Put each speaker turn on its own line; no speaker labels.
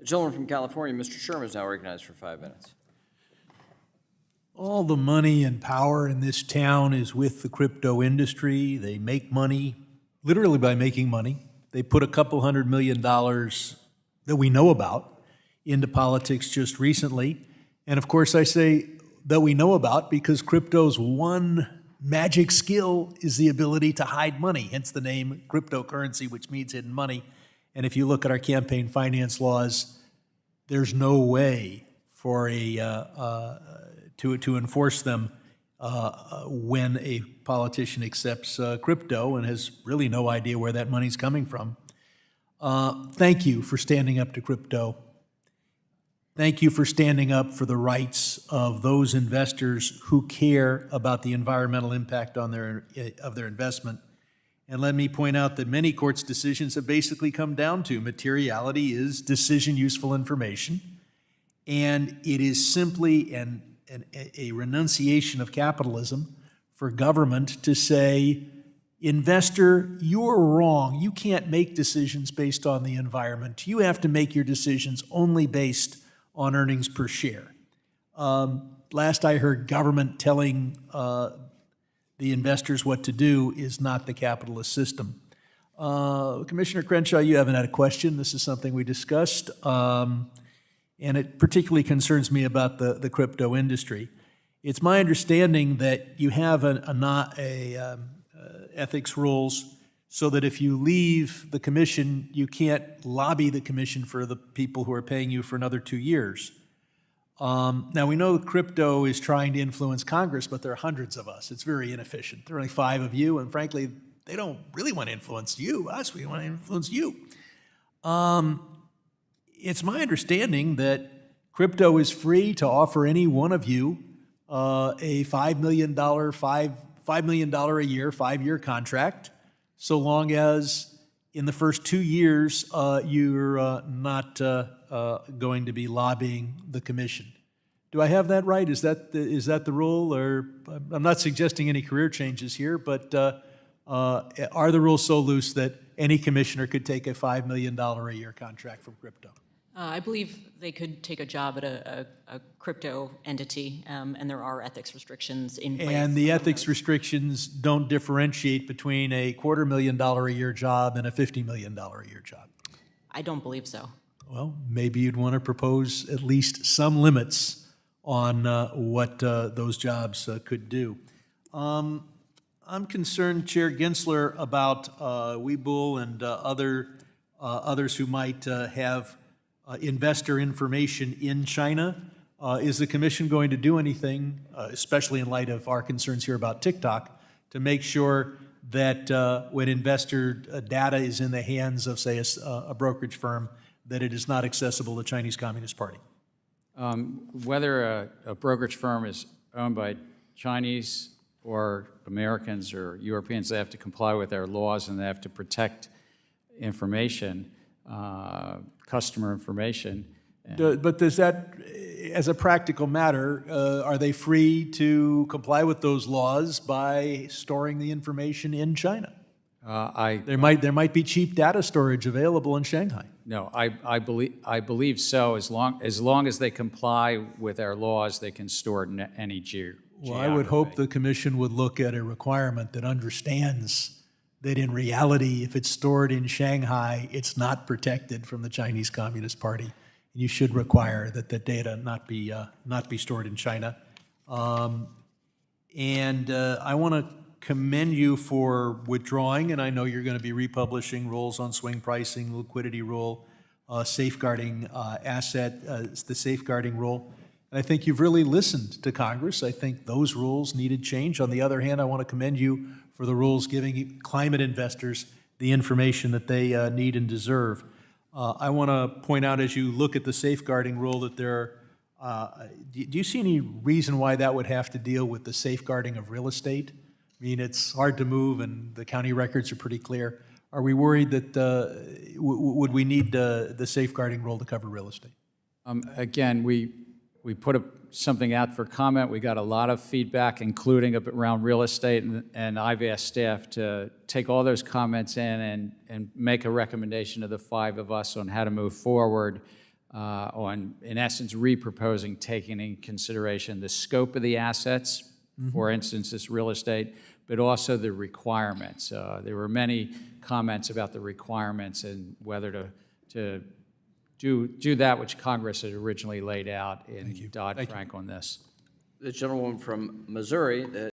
The gentleman from California, Mr. Sherman, is now recognized for 5 minutes.
All the money and power in this town is with the crypto industry. They make money, literally by making money. They put a couple $100 million that we know about into politics just recently. And of course, I say that we know about because crypto's one magic skill is the ability to hide money, hence the name cryptocurrency, which means hidden money. And if you look at our campaign finance laws, there's no way for to enforce them when a politician accepts crypto and has really no idea where that money's coming from. Thank you for standing up to crypto. Thank you for standing up for the rights of those investors who care about the environmental impact on their investment. And let me point out that many courts' decisions have basically come down to materiality is decision useful information, and it is simply a renunciation of capitalism for government to say, investor, you're wrong. You can't make decisions based on the environment. You have to make your decisions only based on earnings per share. Last I heard, government telling the investors what to do is not the capitalist system. Commissioner Crenshaw, you haven't had a question. This is something we discussed, and it particularly concerns me about the crypto industry. It's my understanding that you have ethics rules so that if you leave the commission, you can't lobby the commission for the people who are paying you for another 2 years. Now, we know crypto is trying to influence Congress, but there are hundreds of us. It's very inefficient. There are only 5 of you, and frankly, they don't really want to influence us. We want to influence you. It's my understanding that crypto is free to offer any one of you a $5 million a year, 5-year contract, so long as in the first 2 years you're not going to be lobbying the commission. Do I have that right? Is that the rule? Or I'm not suggesting any career changes here, but are the rules so loose that any commissioner could take a $5 million a year contract from crypto?
I believe they could take a job at a crypto entity, and there are ethics restrictions in place.
And the ethics restrictions don't differentiate between a $250,000 a year job and a $50 million a year job?
I don't believe so.
Well, maybe you'd want to propose at least some limits on what those jobs could do. I'm concerned, Chair Gensler, about Webull and others who might have investor information in China. Is the commission going to do anything, especially in light of our concerns here about TikTok, to make sure that when investor data is in the hands of, say, a brokerage firm, that it is not accessible to the Chinese Communist Party?
Whether a brokerage firm is owned by Chinese or Americans or Europeans, they have to comply with their laws and they have to protect information, customer information.
But does that, as a practical matter, are they free to comply with those laws by storing the information in China? There might be cheap data storage available in Shanghai.
No, I believe so. As long as they comply with our laws, they can store it in any geography.
Well, I would hope the commission would look at a requirement that understands that in reality, if it's stored in Shanghai, it's not protected from the Chinese Communist Party. You should require that the data not be stored in China. And I want to commend you for withdrawing, and I know you're going to be republishing rules on swing pricing, liquidity rule, safeguarding the safeguarding rule. And I think you've really listened to Congress. I think those rules needed change. On the other hand, I want to commend you for the rules giving climate investors the information that they need and deserve. I want to point out, as you look at the safeguarding rule, that there are, do you see any reason why that would have to deal with the safeguarding of real estate? I mean, it's hard to move and the county records are pretty clear. Are we worried that, would we need the safeguarding rule to cover real estate?
Again, we put something out for comment. We got a lot of feedback, including around real estate, and I've asked staff to take all those comments in and make a recommendation to the 5 of us on how to move forward. on, in essence, reproposing, taking in consideration the scope of the assets, for instance, this real estate, but also the requirements. There were many comments about the requirements and whether to do that which Congress had originally laid out in Dodd-Frank on this.
The gentlewoman from Missouri,